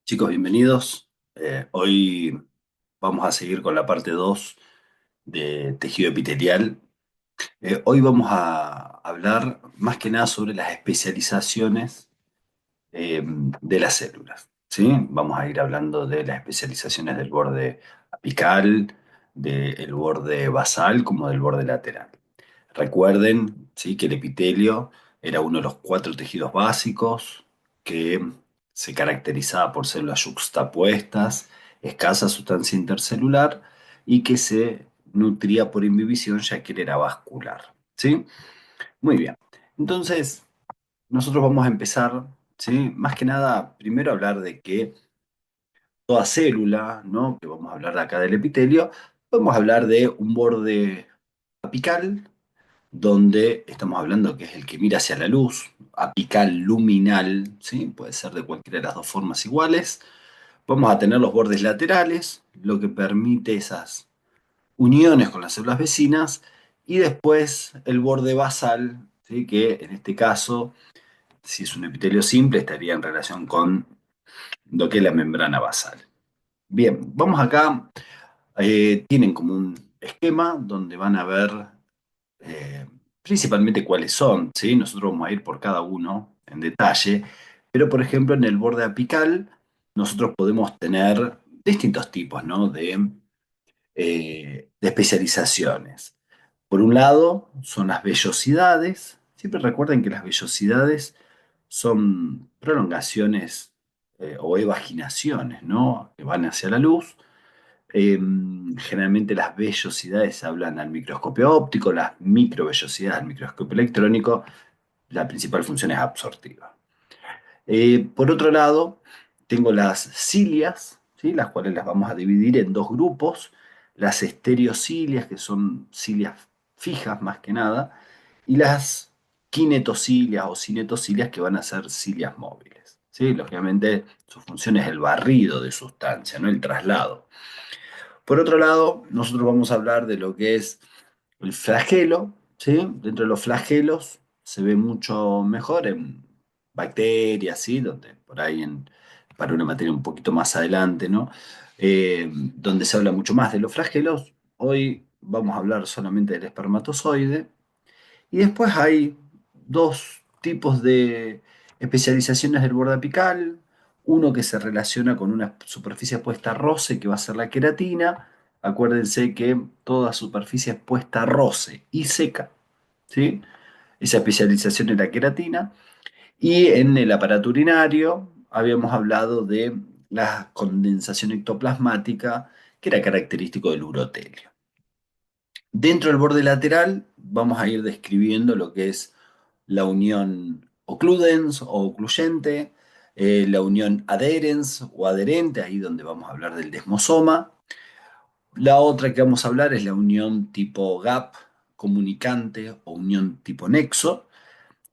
Chicos, bienvenidos. Hoy vamos a seguir con la parte 2 de tejido epitelial. Hoy vamos a hablar más que nada sobre las especializaciones de las células. ¿Sí? Vamos a ir hablando de las especializaciones del borde apical, del borde basal como del borde lateral. Recuerden, ¿sí?, que el epitelio era uno de los cuatro tejidos básicos que se caracterizaba por células yuxtapuestas, escasa sustancia intercelular y que se nutría por imbibición ya que él era vascular. ¿Sí? Muy bien. Entonces, nosotros vamos a empezar, ¿sí?, más que nada, primero a hablar de que toda célula, ¿no?, que vamos a hablar de acá del epitelio, vamos a hablar de un borde apical donde estamos hablando que es el que mira hacia la luz, apical, luminal, ¿sí? Puede ser de cualquiera de las dos formas iguales. Vamos a tener los bordes laterales, lo que permite esas uniones con las células vecinas, y después el borde basal, ¿sí?, que en este caso, si es un epitelio simple, estaría en relación con lo que es la membrana basal. Bien, vamos acá, tienen como un esquema donde van a ver eh, principalmente cuáles son, ¿sí? Nosotros vamos a ir por cada uno en detalle, pero por ejemplo en el borde apical nosotros podemos tener distintos tipos, ¿no?, de especializaciones. Por un lado son las vellosidades. Siempre recuerden que las vellosidades son prolongaciones o evaginaciones, ¿no?, que van hacia la luz. Generalmente las vellosidades se hablan al microscopio óptico, las microvellosidades al microscopio electrónico. La principal función es absortiva. Por otro lado, tengo las cilias, ¿sí?, las cuales las vamos a dividir en dos grupos: las estereocilias, que son cilias fijas más que nada, y las kinetocilias o cinetocilias, que van a ser cilias móviles. ¿Sí? Lógicamente, su función es el barrido de sustancia, no el traslado. Por otro lado, nosotros vamos a hablar de lo que es el flagelo, ¿sí? Dentro de los flagelos se ve mucho mejor en bacterias, ¿sí?, donde por ahí para una materia un poquito más adelante, ¿no? Donde se habla mucho más de los flagelos. Hoy vamos a hablar solamente del espermatozoide. Y después hay dos tipos de especializaciones del borde apical. Uno que se relaciona con una superficie expuesta a roce, que va a ser la queratina. Acuérdense que toda superficie expuesta a roce y seca, ¿sí? Esa especialización es la queratina. Y en el aparato urinario habíamos hablado de la condensación ectoplasmática, que era característico del urotelio. Dentro del borde lateral vamos a ir describiendo lo que es la unión occludens o ocluyente, la unión adherens o adherente, ahí donde vamos a hablar del desmosoma. La otra que vamos a hablar es la unión tipo gap, comunicante, o unión tipo nexo.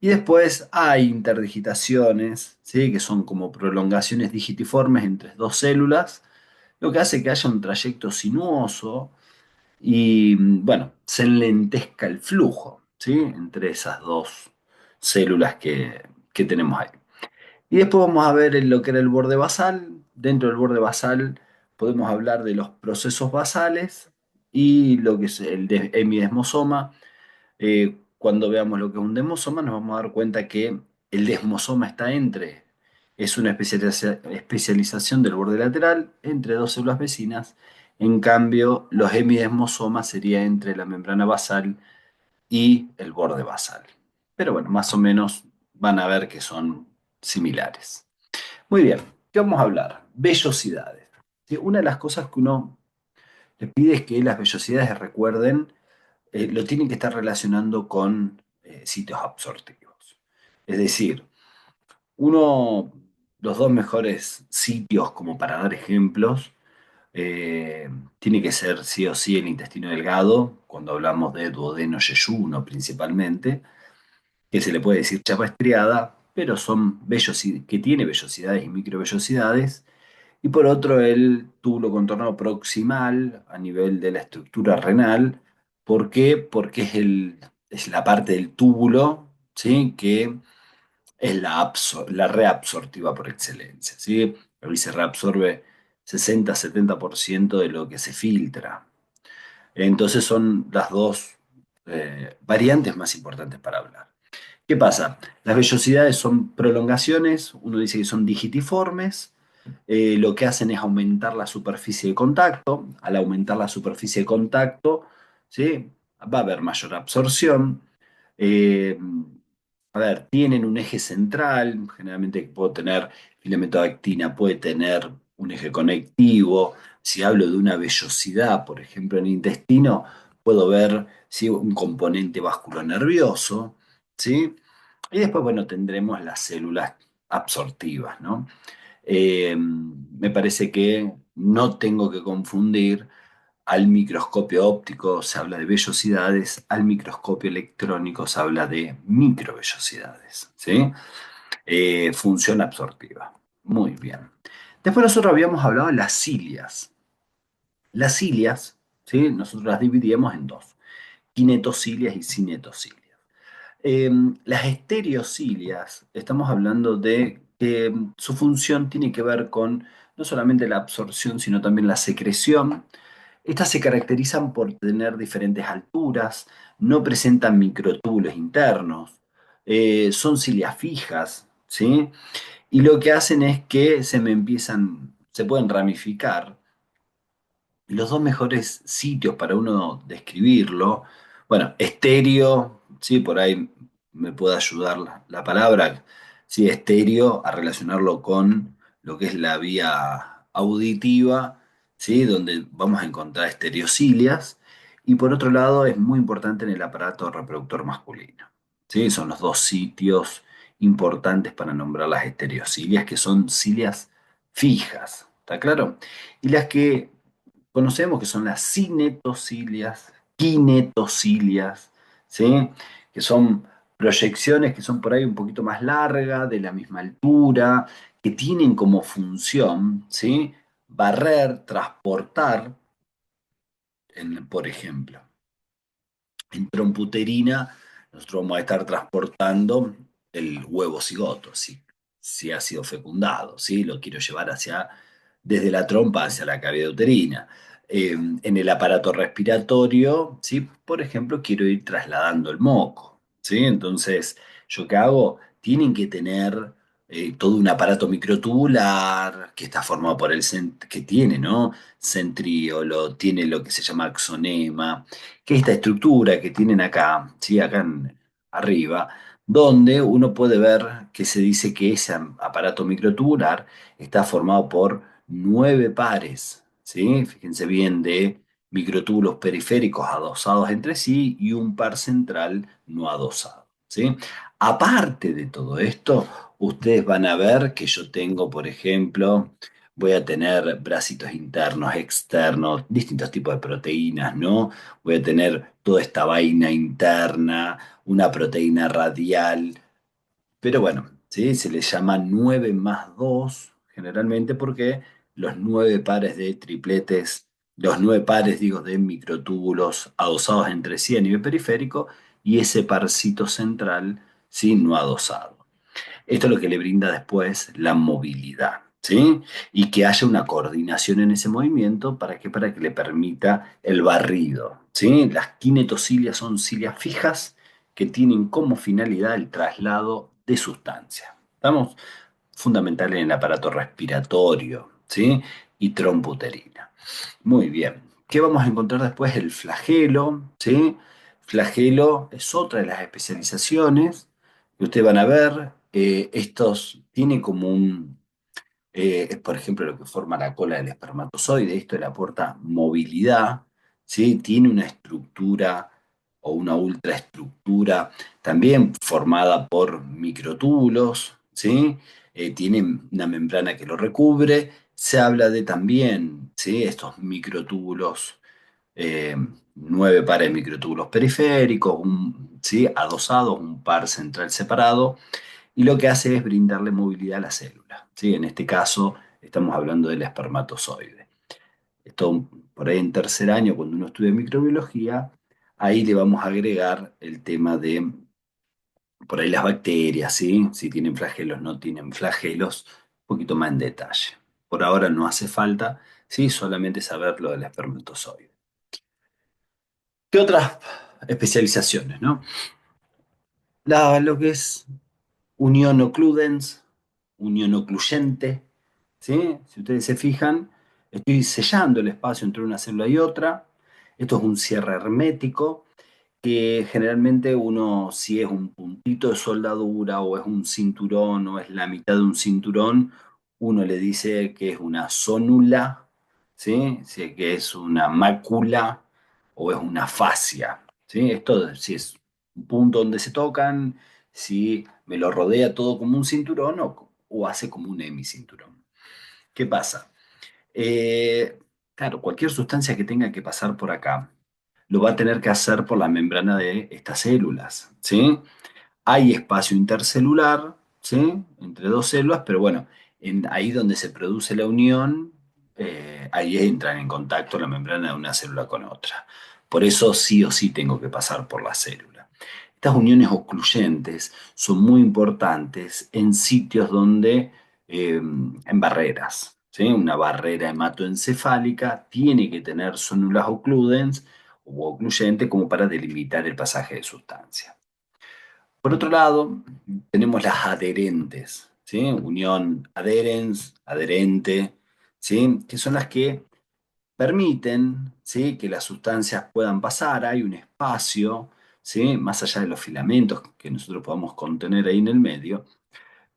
Y después hay interdigitaciones, ¿sí?, que son como prolongaciones digitiformes entre dos células, lo que hace que haya un trayecto sinuoso y, bueno, se enlentezca el flujo, ¿sí?, entre esas dos células que tenemos ahí. Y después vamos a ver en lo que era el borde basal. Dentro del borde basal podemos hablar de los procesos basales y lo que es el hemidesmosoma. Cuando veamos lo que es un desmosoma, nos vamos a dar cuenta que el desmosoma está es una especialización del borde lateral entre dos células vecinas. En cambio, los hemidesmosomas sería entre la membrana basal y el borde basal. Pero bueno, más o menos van a ver que son similares. Muy bien, ¿qué vamos a hablar? Vellosidades. ¿Sí? Una de las cosas que uno le pide es que las vellosidades, recuerden, lo tienen que estar relacionando con sitios absortivos. Es decir, uno, los dos mejores sitios como para dar ejemplos, eh, tiene que ser sí o sí el intestino delgado, cuando hablamos de duodeno yeyuno principalmente, que se le puede decir chapa estriada, pero son que tiene vellosidades y microvellosidades. Y por otro, el túbulo contorno proximal a nivel de la estructura renal. ¿Por qué? Porque es la parte del túbulo, ¿sí?, que es la reabsortiva por excelencia, ¿sí? El gris se reabsorbe 60-70% de lo que se filtra. Entonces son las dos variantes más importantes para hablar. ¿Qué pasa? Las vellosidades son prolongaciones, uno dice que son digitiformes, lo que hacen es aumentar la superficie de contacto. Al aumentar la superficie de contacto, ¿sí? Va a haber mayor absorción. Eh, a ver, tienen un eje central, generalmente puedo tener filamento de actina, puede tener un eje conectivo. Si hablo de una vellosidad, por ejemplo, en el intestino, puedo ver, ¿sí?, un componente vasculonervioso, ¿sí? Y después, bueno, tendremos las células absortivas, ¿no? Me parece que no tengo que confundir al microscopio óptico se habla de vellosidades, al microscopio electrónico se habla de microvellosidades, ¿sí? Función absortiva. Muy bien. Después nosotros habíamos hablado de las cilias. Las cilias, ¿sí? Nosotros las dividíamos en dos, kinetocilias y cinetocilias. Eh, las estereocilias, estamos hablando de que su función tiene que ver con no solamente la absorción, sino también la secreción. Estas se caracterizan por tener diferentes alturas, no presentan microtúbulos internos, son cilias fijas, ¿sí? Y lo que hacen es que se pueden ramificar. Los dos mejores sitios para uno describirlo, bueno, estéreo, sí, por ahí me puede ayudar la palabra, sí, estéreo, a relacionarlo con lo que es la vía auditiva, sí, donde vamos a encontrar estereocilias, y por otro lado es muy importante en el aparato reproductor masculino, sí, son los dos sitios importantes para nombrar las estereocilias, que son cilias fijas, ¿está claro? Y las que conocemos que son las cinetocilias, kinetocilias, ¿sí? Que son proyecciones que son por ahí un poquito más largas, de la misma altura, que tienen como función, ¿sí?, barrer, transportar, por ejemplo. En tromputerina, nosotros vamos a estar transportando el huevo cigoto, si ha sido fecundado, ¿sí? Lo quiero llevar desde la trompa hacia la cavidad uterina. En el aparato respiratorio, ¿sí? Por ejemplo, quiero ir trasladando el moco, ¿sí? Entonces, ¿yo qué hago? Tienen que tener todo un aparato microtubular que está formado por que tiene, ¿no? Centríolo, tiene lo que se llama axonema, que esta estructura que tienen acá, ¿sí?, arriba, donde uno puede ver que se dice que ese aparato microtubular está formado por 9 pares, ¿sí? Fíjense bien, de microtúbulos periféricos adosados entre sí y un par central no adosado, ¿sí? Aparte de todo esto, ustedes van a ver que yo tengo, por ejemplo, voy a tener bracitos internos, externos, distintos tipos de proteínas, ¿no? Voy a tener toda esta vaina interna, una proteína radial, pero bueno, ¿sí? Se le llama 9 más 2 generalmente porque los 9 pares de tripletes, los 9 pares, digo, de microtúbulos adosados entre sí a nivel periférico y ese parcito central, ¿sí?, no adosado. Esto es lo que le brinda después la movilidad, ¿sí? Y que haya una coordinación en ese movimiento, ¿para qué? Para que le permita el barrido, ¿sí? Las kinetocilias son cilias fijas que tienen como finalidad el traslado de sustancia. ¿Estamos? Fundamental en el aparato respiratorio, ¿sí? Y tromputerina. Muy bien. ¿Qué vamos a encontrar después? El flagelo, ¿sí? Flagelo es otra de las especializaciones que ustedes van a ver. Estos tienen como es por ejemplo lo que forma la cola del espermatozoide, esto le aporta movilidad, ¿sí? Tiene una estructura o una ultraestructura también formada por microtúbulos, ¿sí? Tiene una membrana que lo recubre. Se habla de también, ¿sí?, estos microtúbulos, eh, 9 pares de microtúbulos periféricos, ¿sí?, adosados, un par central separado, y lo que hace es brindarle movilidad a la célula, ¿sí? En este caso estamos hablando del espermatozoide. Esto por ahí en tercer año, cuando uno estudia microbiología, ahí le vamos a agregar el tema de, por ahí las bacterias, ¿sí? Si tienen flagelos, no tienen flagelos, un poquito más en detalle. por ahora no hace falta, ¿sí? Solamente saber lo del espermatozoide. ¿Qué otras especializaciones, no? Lo que es unión occludens, unión ocluyente, ¿sí? Si ustedes se fijan, estoy sellando el espacio entre una célula y otra. Esto es un cierre hermético que generalmente uno, si es un puntito de soldadura o es un cinturón o es la mitad de un cinturón, uno le dice que es una zónula, ¿sí? Si que es una mácula o es una fascia, ¿sí? Esto si es un punto donde se tocan, si me lo rodea todo como un cinturón o hace como un hemicinturón. ¿Qué pasa? Eh, claro, cualquier sustancia que tenga que pasar por acá lo va a tener que hacer por la membrana de estas células, ¿sí? Hay espacio intercelular, ¿sí? Entre dos células, pero bueno, ahí donde se produce la unión, ahí entran en contacto la membrana de una célula con otra. Por eso sí o sí tengo que pasar por la célula. Estas uniones ocluyentes son muy importantes en sitios donde, en barreras, ¿sí? Una barrera hematoencefálica tiene que tener células ocludens o ocluyentes como para delimitar el pasaje de sustancia. Por otro lado, tenemos las adherentes, ¿sí? Unión adherens, adherente, ¿sí? Que son las que permiten, ¿sí? Que las sustancias puedan pasar, hay un espacio, ¿sí? Más allá de los filamentos que nosotros podamos contener ahí en el medio,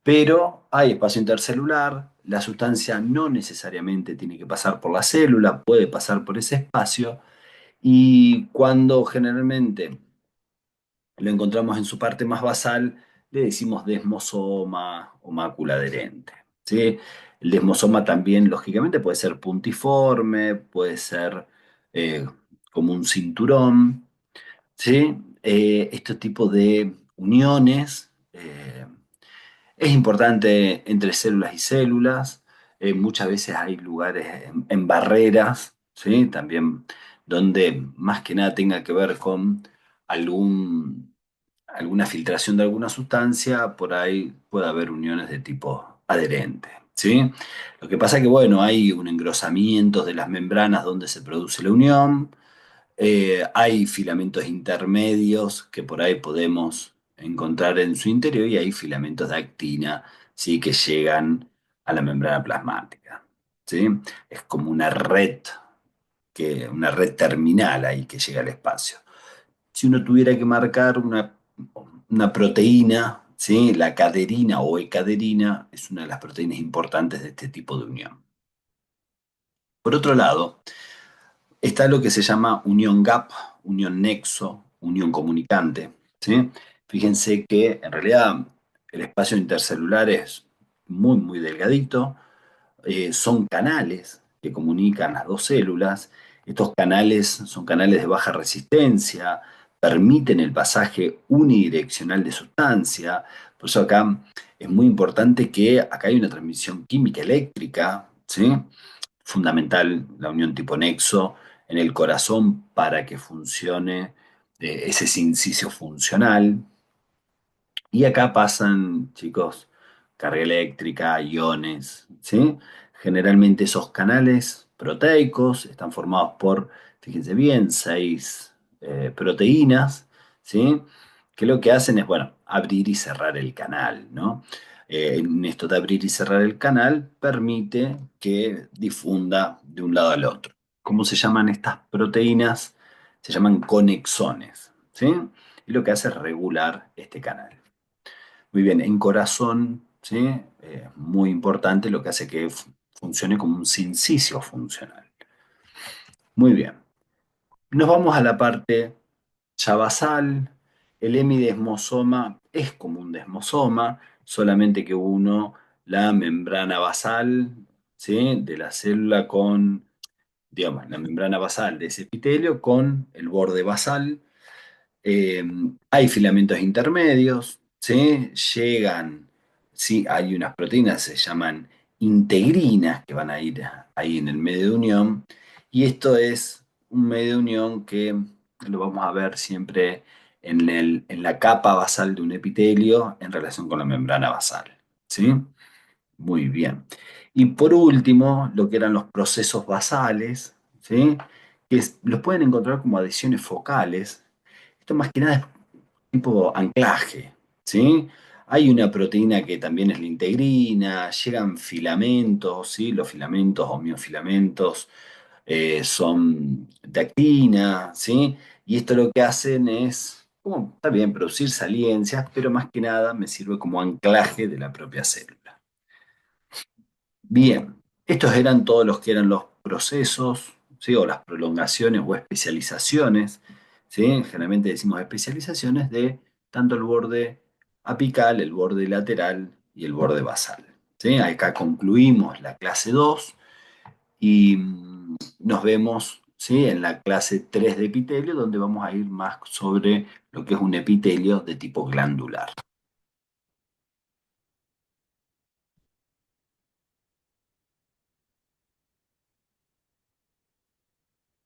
pero hay espacio intercelular, la sustancia no necesariamente tiene que pasar por la célula, puede pasar por ese espacio, y cuando generalmente lo encontramos en su parte más basal, le decimos desmosoma o mácula adherente, ¿sí? El desmosoma también, lógicamente, puede ser puntiforme, puede ser eh, como un cinturón, ¿sí? Este tipo de uniones es importante entre células y células. Muchas veces hay lugares en barreras, ¿sí? También donde más que nada tenga que ver con alguna filtración de alguna sustancia, por ahí puede haber uniones de tipo adherente, ¿sí? Lo que pasa es que, bueno, hay un engrosamiento de las membranas donde se produce la unión, hay filamentos intermedios que por ahí podemos encontrar en su interior y hay filamentos de actina, ¿sí? Que llegan a la membrana plasmática, ¿sí? Es como una red terminal ahí que llega al espacio. Si uno tuviera que marcar una proteína, ¿sí? La caderina o ecaderina es una de las proteínas importantes de este tipo de unión. Por otro lado, está lo que se llama unión gap, unión nexo, unión comunicante, ¿sí? Fíjense que en realidad el espacio intercelular es muy, muy delgadito, son canales que comunican las dos células. Estos canales son canales de baja resistencia, permiten el pasaje unidireccional de sustancia. Por eso acá es muy importante que acá hay una transmisión química eléctrica, ¿sí? Fundamental la unión tipo nexo en el corazón para que funcione ese sincicio funcional. Y acá pasan, chicos, carga eléctrica, iones, ¿sí? Generalmente esos canales proteicos están formados por, fíjense bien, seis proteínas, ¿sí? Que lo que hacen es, bueno, abrir y cerrar el canal, ¿no? En esto de abrir y cerrar el canal permite que difunda de un lado al otro. ¿Cómo se llaman estas proteínas? Se llaman conexones, ¿sí? Y lo que hace es regular este canal. Muy bien, en corazón, ¿sí? Muy importante lo que hace que funcione como un sincicio funcional. Muy bien, nos vamos a la parte ya basal. El hemidesmosoma es como un desmosoma, solamente que uno, la membrana basal, ¿sí? De la célula con, digamos, la membrana basal de ese epitelio con el borde basal. Eh, Hay filamentos intermedios, ¿sí? Llegan, sí, hay unas proteínas, se llaman integrinas, que van a ir ahí en el medio de unión, y esto es un medio de unión que lo vamos a ver siempre en la capa basal de un epitelio en relación con la membrana basal, ¿sí? Muy bien. Y por último, lo que eran los procesos basales, ¿sí? Los pueden encontrar como adhesiones focales. Esto más que nada es tipo anclaje, ¿sí? Hay una proteína que también es la integrina, llegan filamentos, ¿sí? Los filamentos o miofilamentos son de actina, ¿sí? Y esto lo que hacen es, como, está bien, producir saliencias, pero más que nada me sirve como anclaje de la propia célula. Bien, estos eran todos los que eran los procesos, ¿sí? O las prolongaciones o especializaciones, ¿sí? Generalmente decimos especializaciones de tanto el borde apical, el borde lateral y el borde basal, ¿sí? Acá concluimos la clase 2 y nos vemos, ¿sí? En la clase 3 de epitelio, donde vamos a ir más sobre lo que es un epitelio de tipo glandular.